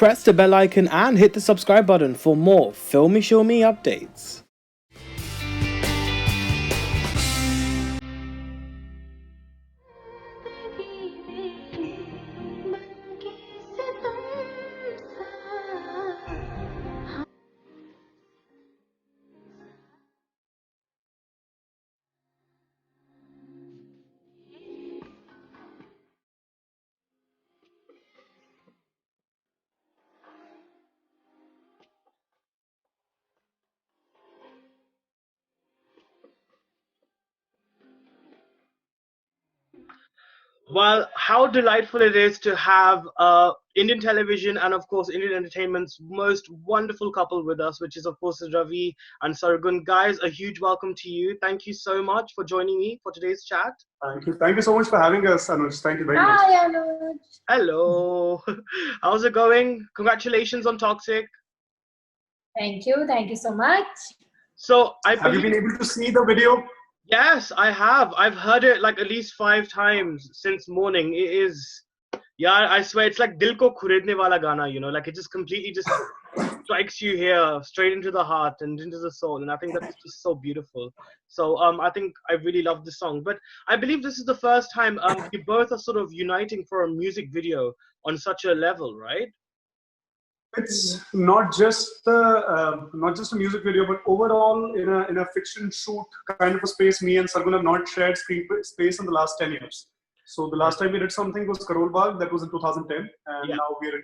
Press the bell icon and hit the subscribe button for more Filme Shilmy updates. Well, how delightful it is to have Indian television and, of course, Indian entertainment's most wonderful couple with us, which is, of course, Ravi and Sargun. Guys, a huge welcome to you. Thank you so much for joining me for today's chat. Thank you. Thank you so much for having us, Anuj. Thank you very much. Hi, Anuj. Hello. How's it going? Congratulations on Toxic. Thank you. Thank you so much. So, have you been able to see the video? Yes, I have. I've heard it like at least 5 times since morning. It is, yeah, I swear, it's like Dil Ko Khuredne Wala Gana, you know, like it just completely just strikes you here, straight into the heart and into the soul. And I think that's just so beautiful. So I think I really love this song. But I believe this is the first time you both are sort of uniting for a music video on such a level, right? It's not just a music video, but overall in a fiction shoot kind of a space. Me and Sargun have not shared screen space in the last 10 years. So the last time we did something was Karol Bagh. That was in 2010, and now we are in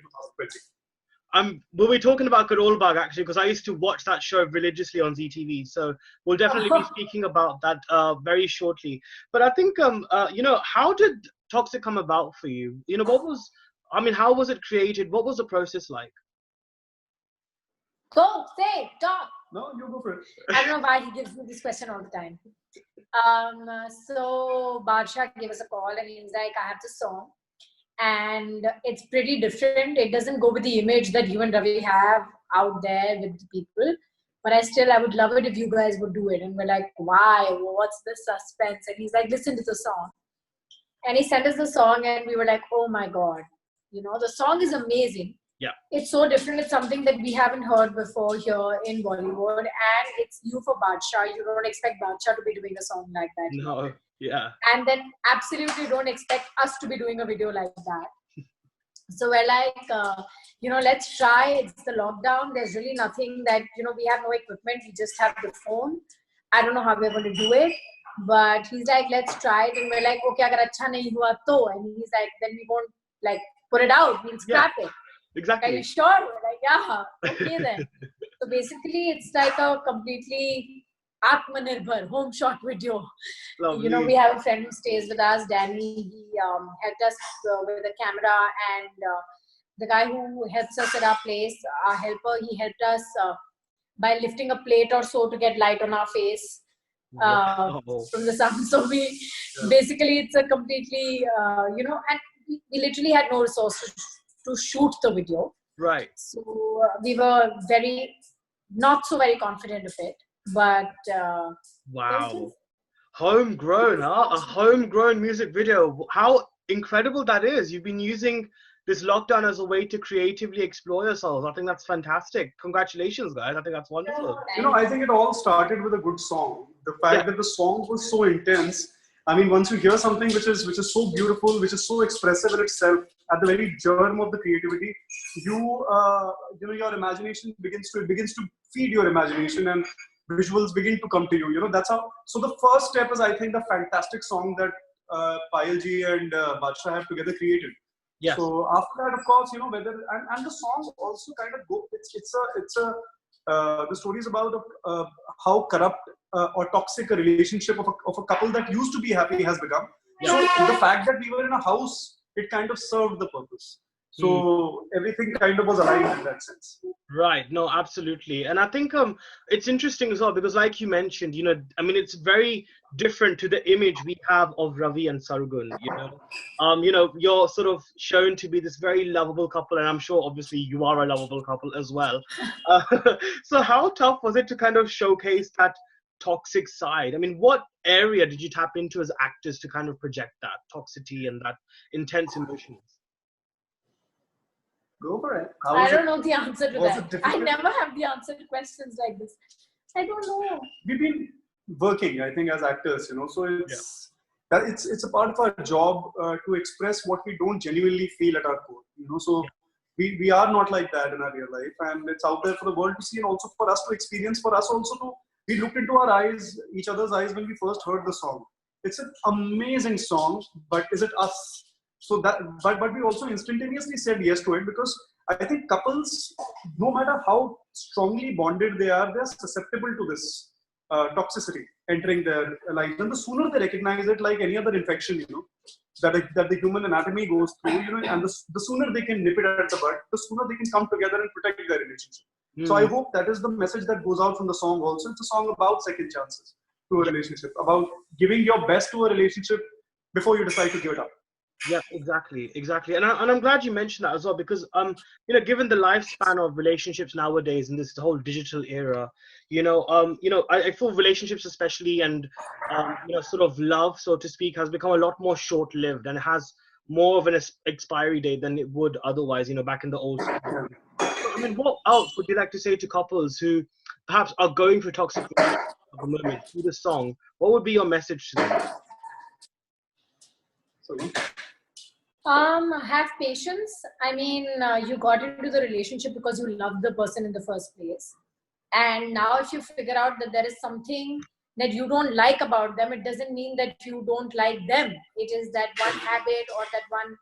2020. We'll be talking about Karol Bagh actually, because I used to watch that show religiously on ZTV. So we'll definitely be speaking about that very shortly. But I think you know, how did Toxic come about for you? You know, how was it created? What was the process like? Go, say, talk. No, you go for it. I don't know why he gives me this question all the time. So Badshah gave us a call and he was like, I have this song and it's pretty different. It doesn't go with the image that you and Ravi have out there with the people. But I would love it if you guys would do it. And we're like, why? What's the suspense? And he's like, listen to the song. And he sent us the song and we were like, oh my God. You know, the song is amazing. Yeah, it's so different. It's something that we haven't heard before here in Bollywood, and it's new for Badshah. You don't expect Badshah to be doing a song like that. No, yeah. And then absolutely don't expect us to be doing a video like that. So we're like, you know, let's try. It's the lockdown. There's really nothing that, you know, we have no equipment. We just have the phone. I don't know how we're going to do it. But he's like, let's try it. And we're like, okay, agar acha nahi hua to. And he's like, then we won't like put it out. We'll scrap it. Exactly. Are you sure? We're like, yeah, okay then. So basically, it's like a completely Atmanirbhar home shot video. Lovely. You know, we have a friend who stays with us, Danny. He helped us with the camera, and the guy who helps us at our place, our helper, he helped us by lifting a plate or so to get light on our face from the sun. So basically, it's a completely, you know, and we literally had no resources to shoot the video. Right. So we were not so very confident of it, but wow, homegrown, huh? A homegrown music video. How incredible that is. You've been using this lockdown as a way to creatively explore yourselves. I think that's fantastic. Congratulations, guys. I think that's wonderful. You know, I think it all started with a good song. The fact that the song was so intense. I mean, once you hear something which is so beautiful, which is so expressive in itself, at the very germ of the creativity, you know, your imagination begins to feed your imagination, and visuals begin to come to you. You know, that's how. So the first step is, I think, the fantastic song that Payal ji and Badshah have together created. Yes. So after that, of course, you know, whether and the song also kind of the story is about how corrupt or toxic a relationship of a couple that used to be happy has become. Yeah. So the fact that we were in a house, it kind of served the purpose. So everything kind of was aligned in that sense. Right. No, absolutely. And I think it's interesting as well because, like you mentioned, you know, I mean, it's very different to the image we have of Ravi and Sargun. You know, you're sort of shown to be this very lovable couple, and I'm sure, obviously, you are a lovable couple as well. So how tough was it to kind of showcase that toxic side? I mean, what area did you tap into as actors to kind of project that toxicity and that intense emotions? Go for it. I don't know the answer to Was it that. I difficult? never have the answer to questions like this. I don't know. We've been working, I think, as actors, so it's a part of our job to express what we don't genuinely feel at our core, so we are not like that in our real life, and it's out there for the world to see, and also for us to experience, for us also to, we looked into our eyes, each other's eyes, when we first heard the song. It's an amazing song, but is it us? So that, but we also instantaneously said yes to it, because I think couples, no matter how strongly bonded they are susceptible to this toxicity entering their lives. And the sooner they recognize it, like any other infection, that the human anatomy goes through, and the sooner they can nip it at the bud, the sooner they can come together and protect their relationship. So I hope that is the message that goes out from the song also. It's a song about second chances to a relationship, about giving your best to a relationship before you decide to give it up. Yeah, exactly, and I'm glad you mentioned that as well, because given the lifespan of relationships nowadays in this whole digital era, I feel relationships especially, and sort of love, so to speak, has become a lot more short-lived, and it has more of an expiry date than it would otherwise, back in the old school. So, I mean, what else would you like to say to couples who perhaps are going through toxic relationships at the moment through the song? What would be your message to them? Have patience. I mean, you got into the relationship because you loved the person in the first place. And now if you figure out that there is something that you don't like about them, it doesn't mean that you don't like them. It is that one habit or that one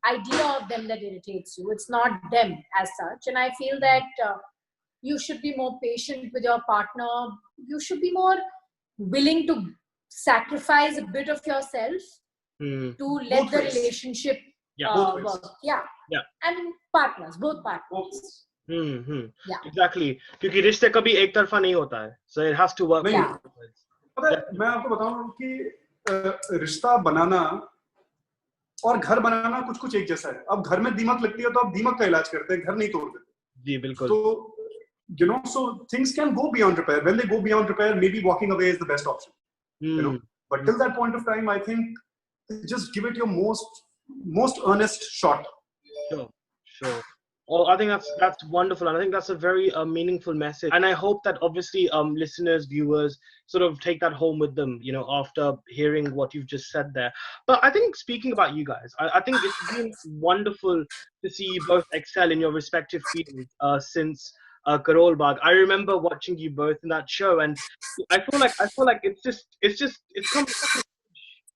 idea of them that irritates you. It's not them as such. And I feel that you should be more patient with your partner. You should be more willing to sacrifice a bit of yourself to let the relationship work. Yeah. I mean, both partners. Yeah. Exactly. क्योंकि रिश्ते कभी एक तरफा नहीं होता है. So it has to work. मैं आपको बताऊं कि रिश्ता बनाना और घर बनाना कुछ एक जैसा है. अब घर में दीमक लगती है तो आप दीमक का इलाज करते हैं, घर नहीं तोड़ देते. जी बिल्कुल. So so things can go beyond repair. When they go beyond repair, maybe walking away is the best option. But till that point of time, I think just give it your most earnest shot. Sure. Oh, I think that's wonderful, and I think that's a very meaningful message. And I hope that obviously listeners, viewers, sort of take that home with them, after hearing what you've just said there. But I think, speaking about you guys, I think it's been wonderful to see you both excel in your respective fields since Karol Bagh. I remember watching you both in that show, and I feel like it's come.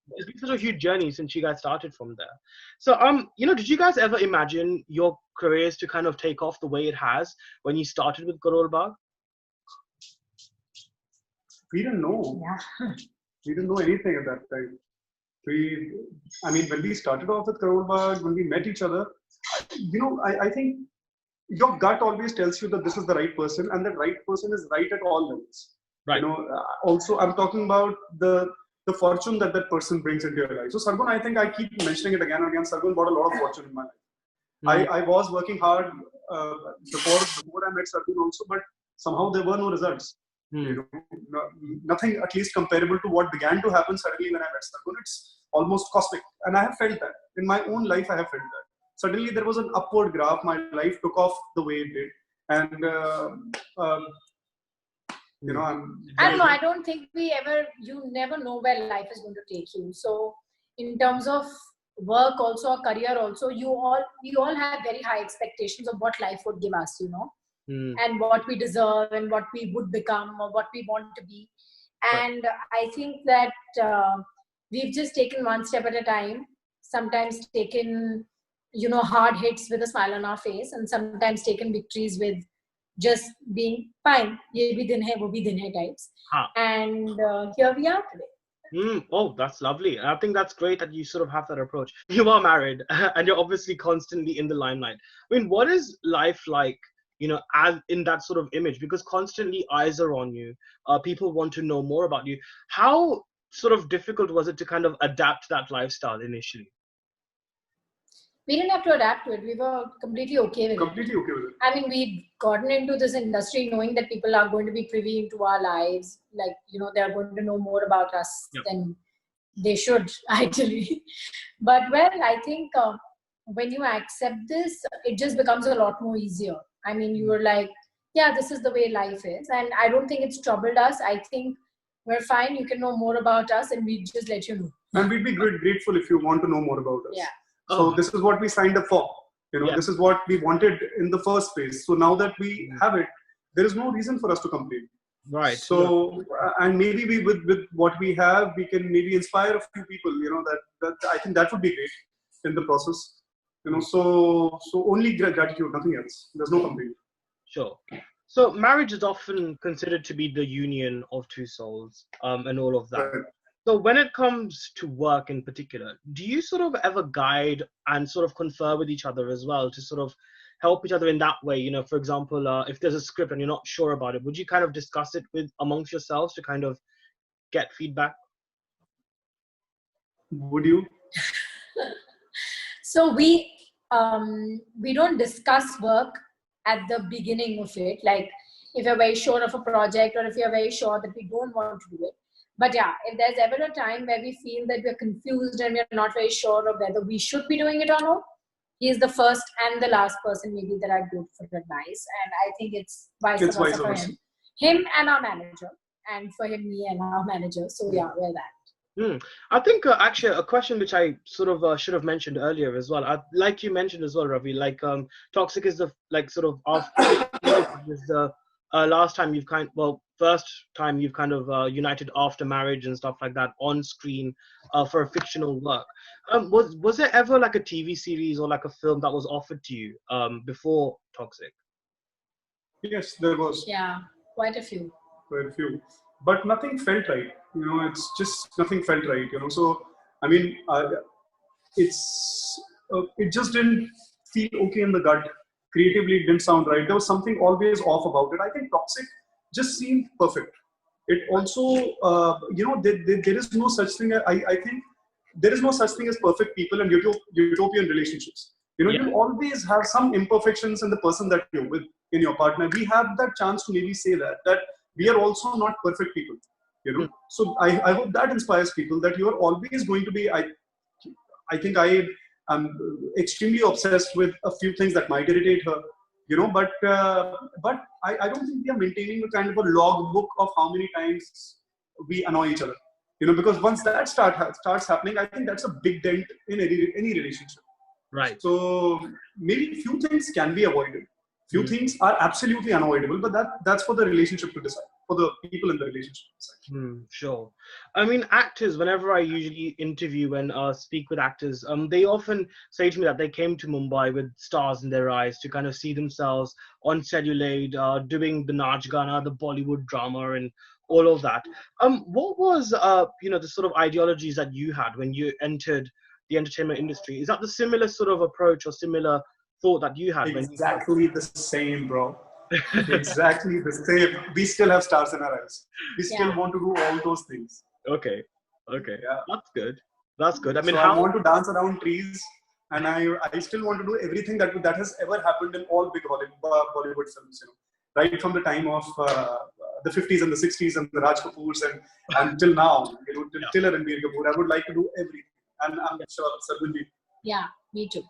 It's been such a huge journey since you guys started from there. So, did you guys ever imagine your careers to kind of take off the way it has when you started with Karol Bagh? We didn't know. Yeah. We didn't know anything at that time. When we started off with Karol Bagh, when we met each other, I think your gut always tells you that this is the right person, and that right person is right at all levels. Right. Also, I'm talking about the fortune that person brings into your life. So Sargun, I think I keep mentioning it again and again. Sargun brought a lot of fortune in my life. I was working hard before I met Sargun also, but somehow there were no results. Nothing at least comparable to what began to happen suddenly when I met Sargun. It's almost cosmic, and I have felt that in my own life. I have felt that suddenly there was an upward graph. My life took off the way it did, and I don't know. I don't think you never know where life is going to take you. So in terms of work also, or career also, we all have very high expectations of what life would give us, and what we deserve and what we would become or what we want to be. And I think that we've just taken one step at a time, sometimes taken, hard hits with a smile on our face, and sometimes taken victories with just being fine, ye bhi din hai, wo bhi din hai types. And here we are today. Oh, that's lovely. I think that's great that you sort of have that approach. You are married and you're obviously constantly in the limelight. I mean, what is life like, as in that sort of image? Because constantly eyes are on you. People want to know more about you. How sort of difficult was it to kind of adapt that lifestyle initially? We didn't have to adapt to it. We were completely okay with it. I mean, we'd gotten into this industry knowing that people are going to be privy into our lives. Like, they're going to know more about us than they should, ideally. But, well, I think when you accept this, it just becomes a lot more easier. I mean, you were like, yeah, this is the way life is. And I don't think it's troubled us. I think we're fine. You can know more about us and we just let you know. And we'd be grateful if you want to know more about us. Yeah. So this is what we signed up for. This is what we wanted in the first place. So now that we have it, there is no reason for us to complain. Right. So, and maybe we, with what we have, we can maybe inspire a few people, that I think that would be great in the process. So only gratitude, nothing else. There's no complaint. Sure. So marriage is often considered to be the union of two souls, and all of that. Right. So when it comes to work in particular, do you sort of ever guide and sort of confer with each other as well to sort of help each other in that way? For example, if there's a script and you're not sure about it, would you kind of discuss it amongst yourselves to kind of get feedback? Would you? So we don't discuss work at the beginning of it. Like if you're very sure of a project or if you're very sure that we don't want to do it. But yeah, if there's ever a time where we feel that we're confused and we're not very sure of whether we should be doing it or not, he's the first and the last person maybe that I'd go for advice. And I think it's vice versa for him. Him and our manager. And for him, me and our manager. So yeah, we're that. I think actually a question which I sort of should have mentioned earlier as well. Like you mentioned as well, Ravi, like toxic is the is the last time first time you've kind of united after marriage and stuff like that on screen for a fictional work. Was there ever like a TV series or like a film that was offered to you before Toxic? Yes, there was. Yeah, quite a few. But nothing felt right. It's just nothing felt right. So I mean, it just didn't feel okay in the gut. Creatively, it didn't sound right. There was something always off about it. I think Toxic just seemed perfect. It also, there is no such thing. I think there is no such thing as perfect people and utopian relationships. You always have some imperfections in the person that you're with, in your partner. We have that chance to maybe say that we are also not perfect people. So I hope that inspires people that you are always going to be. I think I am extremely obsessed with a few things that might irritate her. But I don't think we are maintaining a kind of a logbook of how many times we annoy each other. Because once that starts happening, I think that's a big dent in any relationship. Right. So maybe few things can be avoided. Few things are absolutely unavoidable, but that's for the relationship to decide, for the people in the relationship to decide. Sure. I mean, actors, whenever I usually interview and speak with actors, they often say to me that they came to Mumbai with stars in their eyes to kind of see themselves on celluloid, doing the Naach Gana, the Bollywood drama and all of that. What was, the sort of ideologies that you had when you entered the entertainment industry? Is that the similar sort of approach or similar thought that you had? Exactly the same, bro. Exactly the same. We still have stars in our eyes. We still want to do all those things. Okay. Yeah. That's good. I mean, I want to dance around trees, and I still want to do everything that has ever happened in all big Bollywood films. Right from the time of the 50s and the 60s and the Raj Kapoors and until now, till Ranbir Kapoor. I would like to do everything, and I'm sure Sargun ji. Yeah, me too.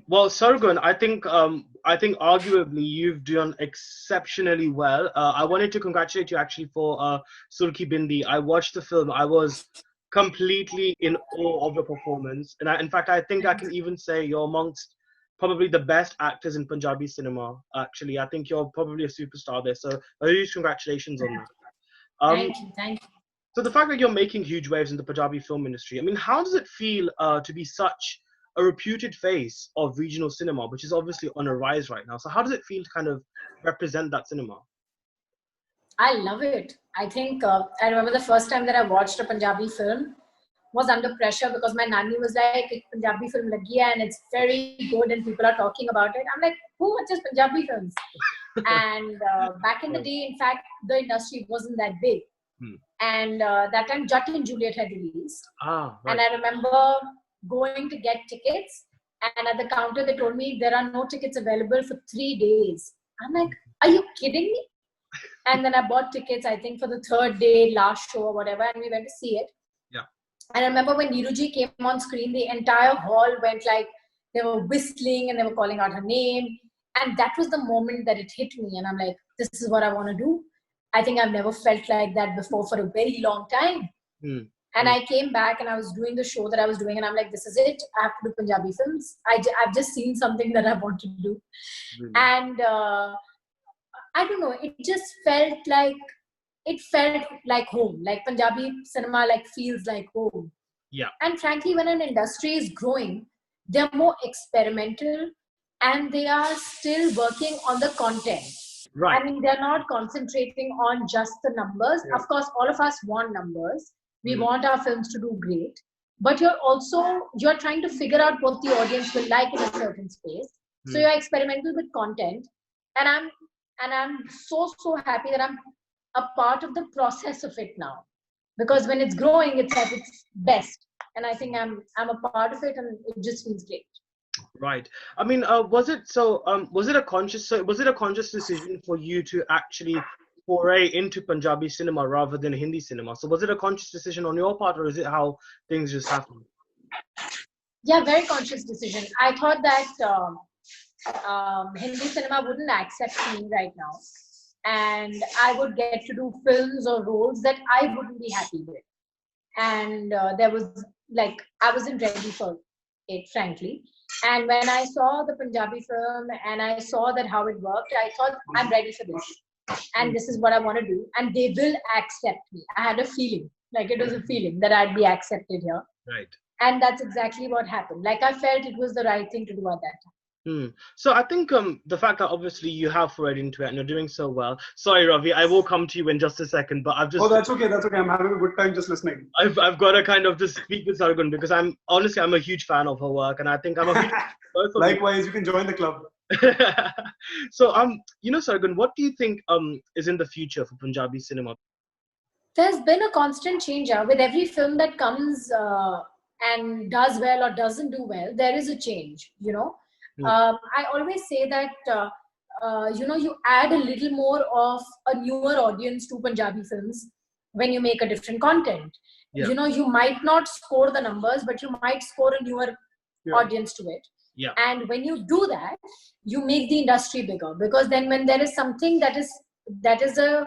Well, Sargun, I think arguably you've done exceptionally well. I wanted to congratulate you actually for Surki Bindi. I watched the film. I was completely in awe of the performance, and in fact, I think I can even say you're amongst probably the best actors in Punjabi cinema. Actually, I think you're probably a superstar there. So, a huge congratulations on that. Thank you. So the fact that you're making huge waves in the Punjabi film industry, I mean, how does it feel to be such a reputed face of regional cinema, which is obviously on a rise right now? So how does it feel to kind of represent that cinema? I love it. I think I remember the first time that I watched a Punjabi film was under pressure because my nanny was like, "Ek Punjabi film lagi hai and it's very good and people are talking about it." I'm like, who watches Punjabi films? And back in the day, in fact, the industry wasn't that big. And that time Jat and Juliet had released. Right. And I remember going to get tickets, and at the counter they told me there are no tickets available for 3 days. I'm like, are you kidding me? And then I bought tickets, I think for the 3rd day, last show or whatever, and we went to see it. Yeah. And I remember when Neeruji came on screen, the entire hall went like, they were whistling and they were calling out her name. And that was the moment that it hit me. And I'm like, this is what I want to do. I think I've never felt like that before for a very long time. And I came back and I was doing the show that I was doing. And I'm like, this is it. I have to do Punjabi films. I've just seen something that I want to do. And I don't know, it just felt like home. Like Punjabi cinema like feels like home. Yeah. And frankly, when an industry is growing, they're more experimental and they are still working on the content. Right. I mean, they're not concentrating on just the numbers. Yeah. Of course, all of us want numbers. We want our films to do great. But you're trying to figure out what the audience will like in a certain space. So you're experimental with content. And I'm so happy that I'm a part of the process of it now. Because when it's growing, it's at its best. And I think I'm a part of it and it just feels great. Right. I mean, was it a conscious decision for you to actually foray into Punjabi cinema rather than Hindi cinema? So was it a conscious decision on your part, or is it how things just happened? Yeah, very conscious decision. I thought that Hindi cinema wouldn't accept me right now, and I would get to do films or roles that I wouldn't be happy with. And I wasn't ready for it, frankly. And when I saw the Punjabi film and I saw that how it worked, I thought, I'm ready for this. And this is what I want to do. And they will accept me. I had a feeling, like it was a feeling that I'd be accepted here. Right. And that's exactly what happened. Like I felt it was the right thing to do at that time. So I think the fact that obviously you have forayed into it and you're doing so well. Sorry, Ravi, I will come to you in just a second, but I've just... Oh, that's okay. That's okay. I'm having a good time just listening. I've got to kind of just speak with Sargun because I'm a huge fan of her work, and I think I'm a huge fan. Likewise, you can join the club. So Sargun, what do you think is in the future for Punjabi cinema? There's been a constant change with every film that comes and does well or doesn't do well. There is a change, I always say that, you add a little more of a newer audience to Punjabi films when you make a different content. Yeah. You might not score the numbers, but you might score a newer audience to it. Yeah. And when you do that, you make the industry bigger, because then when there is something that is a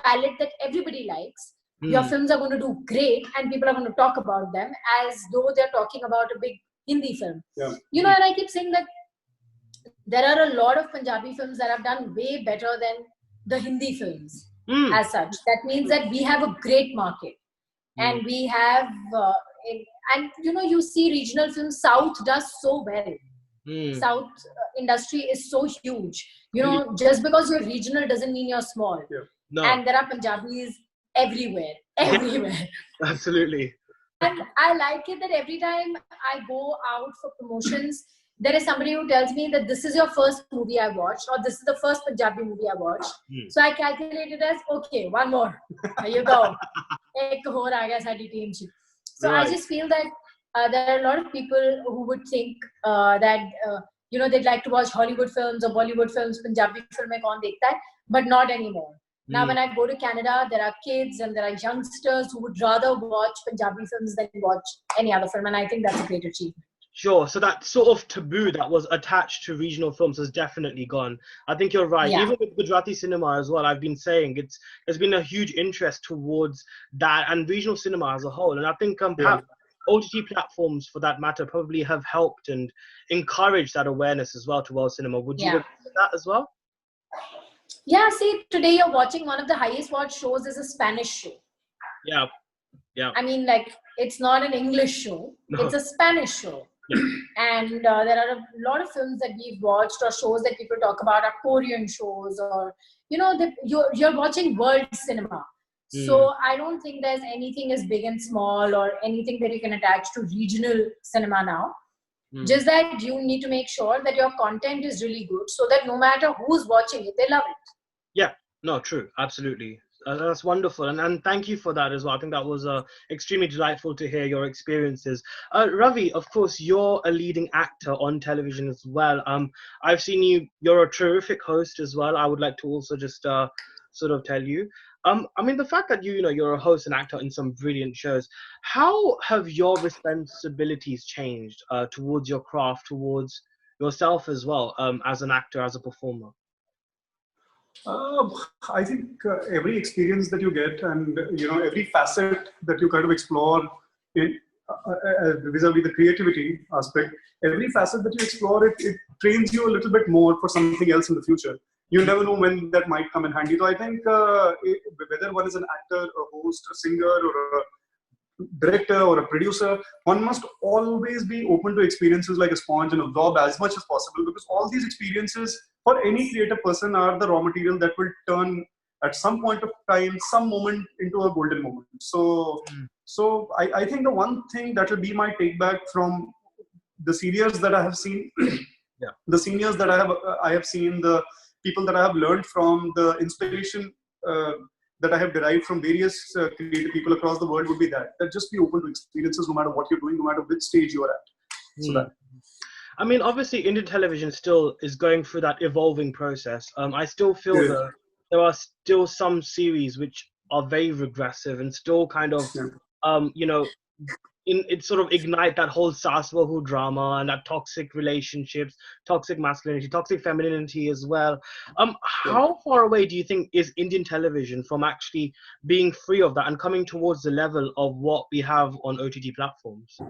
palette that everybody likes, your films are going to do great and people are going to talk about them as though they're talking about a big Hindi film. Yeah. And I keep saying that there are a lot of Punjabi films that have done way better than the Hindi films as such. That means that we have a great market. And we have, you see regional films, South does so well. South industry is so huge. Just because you're regional doesn't mean you're small. Yeah. No. And there are Punjabis everywhere. Absolutely. And I like it that every time I go out for promotions, there is somebody who tells me that this is your first movie I watched, or this is the first Punjabi movie I watched. So I calculate it as, okay, one more. There you go. So I just feel that there are a lot of people who would think that, they'd like to watch Hollywood films or Bollywood films, Punjabi film mein kaun dekhta hai, but not anymore. Now, when I go to Canada, there are kids and there are youngsters who would rather watch Punjabi films than watch any other film. And I think that's a great achievement. Sure. So that sort of taboo that was attached to regional films has definitely gone. I think you're right. Yeah. Even with Gujarati cinema as well, I've been saying there's been a huge interest towards that and regional cinema as a whole. And I think perhaps OTT platforms, for that matter, probably have helped and encouraged that awareness as well to world cinema. Would you agree with that as well? Yeah, see, today you're watching one of the highest watched shows is a Spanish show. Yeah. I mean, it's not an English show. No. It's a Spanish show. Yeah. And there are a lot of films that we've watched or shows that people talk about are Korean shows, or, you're watching world cinema. So I don't think there's anything as big and small or anything that you can attach to regional cinema now. Just that you need to make sure that your content is really good so that no matter who's watching it, they love it. Yeah, no, true. Absolutely. That's wonderful. And thank you for that as well. I think that was extremely delightful to hear your experiences. Ravi, of course, you're a leading actor on television as well. I've seen you're a terrific host as well. I would like to also just sort of tell you. I mean, the fact that you're a host and actor in some brilliant shows, how have your responsibilities changed towards your craft, towards yourself as well, as an actor, as a performer? Uh, I think every experience that you get, and every facet that you kind of explore in vis-a-vis the creativity aspect, every facet that you explore, it trains you a little bit more for something else in the future. You never know when that might come in handy. So I think whether one is an actor, a host, a singer, or a director or a producer, one must always be open to experiences like a sponge and absorb as much as possible, because all these experiences for any creative person are the raw material that will turn at some point of time, some moment, into a golden moment. So I think the one thing that will be my take back from the seniors that I have seen, Yeah. the seniors that I have seen, the people that I have learned from, the inspiration that I have derived from various creative people across the world would be that just be open to experiences, no matter what you're doing, no matter which stage you're at. So that. I mean, obviously, Indian television still is going through that evolving process. I still feel Yeah. that there are still some series which are very regressive and still kind of, it sort of ignite that whole Saswahu drama and that toxic relationships, toxic masculinity, toxic femininity as well. How far away do you think is Indian television from actually being free of that and coming towards the level of what we have on OTT platforms?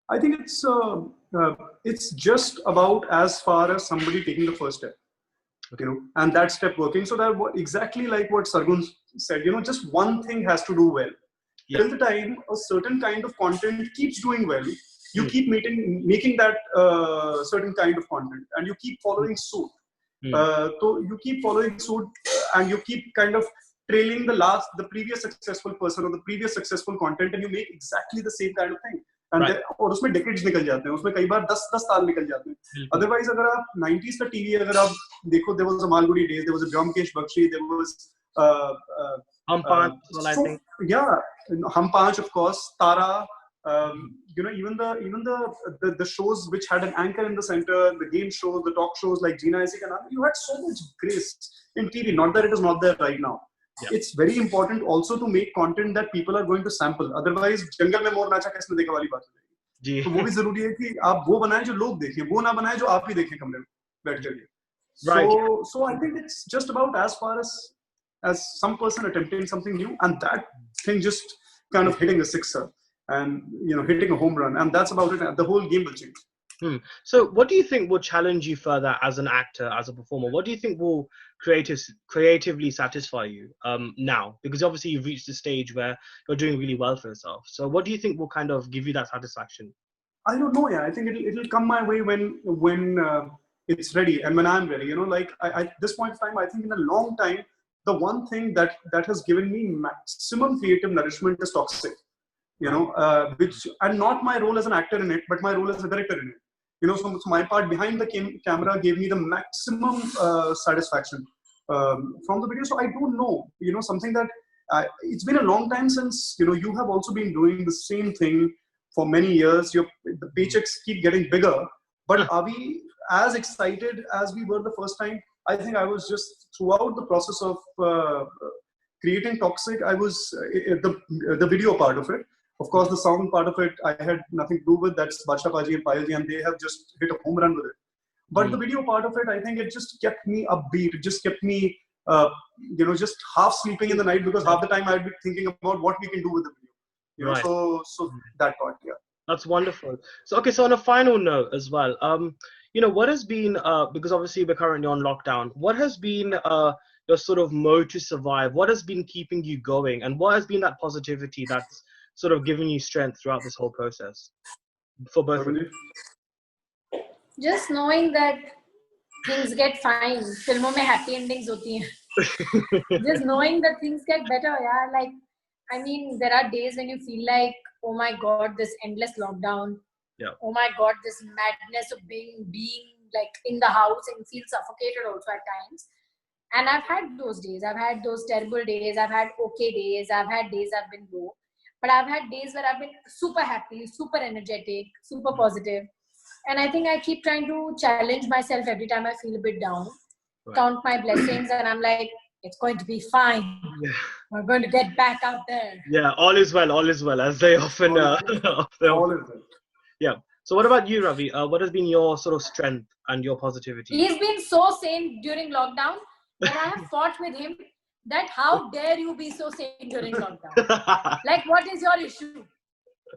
I think it's just about as far as somebody taking the first step, and that step working. So that exactly like what Sargun said, just one thing has to do well. Yeah. Till the time a certain kind of content keeps doing well, you keep making that certain kind of content, and you keep following suit. So you keep following suit, and you keep kind of trailing the previous successful person or the previous successful content, and you make exactly the same kind of thing. And और उसमें decades निकल जाते हैं, उसमें कई बार 10 साल निकल जाते हैं. Otherwise, अगर आप 90s का TV अगर आप देखो, there was a Malgudi days, there was a Vyomkesh Bakshi, there was Hum Panch, I think. Yeah, Hum Panch, of course, Tara. Even the shows which had an anchor in the center, the game shows, the talk shows like Gina Isaac, and you had so much grace in TV. Not that it is not there right now. Yeah. It's very important also to make content that people are going to sample. Otherwise, जंगल में मोर नाचा किसने देखा वाली बात हो जाएगी. तो वो भी जरूरी है कि आप वो बनाएं जो लोग देखें, वो ना बनाएं जो आप भी देखें कमरे में बैठ करके. So I think it's just about as far as some person attempting something new, and that thing just kind of hitting a sixer and hitting a home run, and that's about it. The whole game will change. So what do you think will challenge you further as an actor, as a performer? What do you think will creatively satisfy you now? Because obviously you've reached a stage where you're doing really well for yourself. So what do you think will kind of give you that satisfaction? I don't know. Yeah, I think it'll come my way when it's ready and when I'm ready. Like at this point in time, I think in a long time, the one thing that has given me maximum creative nourishment is Toxic. Which, and not my role as an actor in it, but my role as a director in it. So my part behind the camera gave me the maximum satisfaction from the video. So I don't know, something that it's been a long time since, you have also been doing the same thing for many years. The paychecks keep getting bigger, but are we as excited as we were the first time? I think I was just throughout the process of creating Toxic, I was the video part of it. Of course, the sound part of it, I had nothing to do with. That's Badshah Paji and Payal Dev, and they have just hit a home run with it. But the video part of it, I think it just kept me upbeat. It just kept me, just half sleeping in the night, because half the time I'd be thinking about what we can do with the video. So that part, yeah. That's wonderful. So, okay, so on a final note as well, what has been, because obviously we're currently on lockdown, what has been your sort of mode to survive? What has been keeping you going? And what has been that positivity that's sort of giving you strength throughout this whole process for both of you? Just knowing that things get fine. Filmon mein happy endings hoti hain. Just knowing that things get better. Yeah, like, I mean, there are days when you feel like, oh my God, this endless lockdown. Yeah. Oh my God, this madness of being like in the house and feel suffocated also at times. And I've had those days. I've had those terrible days. I've had okay days. I've had days I've been low. But I've had days where I've been super happy, super energetic, super positive. And I think I keep trying to challenge myself every time I feel a bit down, count my blessings. And I'm like, It's going to be fine. Yeah. We're going to get back out there. Yeah, all is well, as they often. All is well. Yeah. So what about you, Ravi? What has been your sort of strength and your positivity? He's been so sane during lockdown that I have fought with him that how dare you be so sane during lockdown? Like, what is your issue?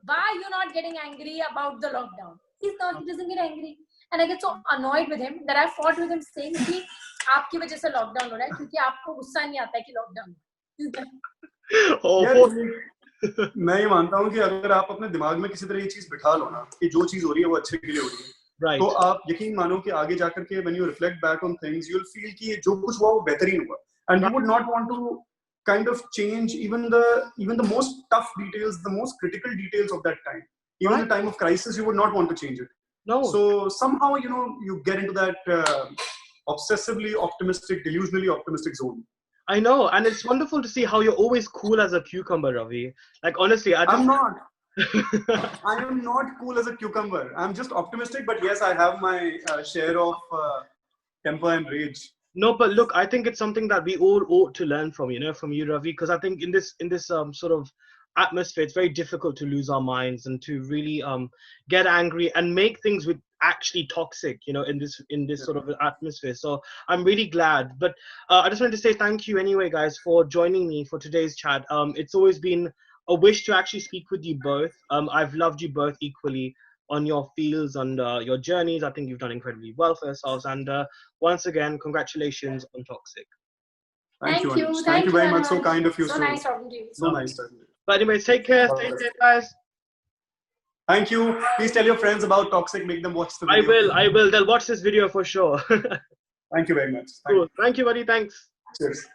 Why are you not getting angry about the lockdown? He doesn't get angry. And I get so annoyed with him that I fought with him saying कि आपकी वजह से lockdown हो रहा है क्योंकि आपको गुस्सा नहीं आता है कि lockdown है। मैं ये मानता हूँ कि अगर आप अपने दिमाग में किसी तरह ये चीज बिठा लो ना कि जो चीज हो रही है वो अच्छे के लिए हो रही है, right. तो आप यकीन मानो कि आगे जाकर के when you reflect back on things, you'll feel कि जो कुछ हुआ वो बेहतरीन हुआ, and you would not want to kind of change even the most tough details, the most critical details of that time. Even the time of crisis, you would not want to change it. No. So somehow, you get into that obsessively optimistic, delusionally optimistic zone. I know, and it's wonderful to see how you're always cool as a cucumber, Ravi. Like, honestly, I'm not. I am not cool as a cucumber. I'm just optimistic, but yes, I have my share of temper and rage. No, but look, I think it's something that we all ought to learn from, from you, Ravi, because I think in this sort of atmosphere, it's very difficult to lose our minds and to really get angry and make things with actually toxic, in this sort of atmosphere. So I'm really glad. But I just wanted to say thank you anyway, guys, for joining me for today's chat. It's always been a wish to actually speak with you both. I've loved you both equally on your fields and your journeys. I think you've done incredibly well for yourselves. And once again, congratulations on Toxic. Thank you. Thank you very much. So kind of you. So nice talking to you. So nice talking to you. But anyways, take care. Stay safe, guys. Thank you. Please tell your friends about Toxic. Make them watch the video. I will. They'll watch this video for sure. Thank you very much. Cool. Thank you, buddy. Thanks. Cheers.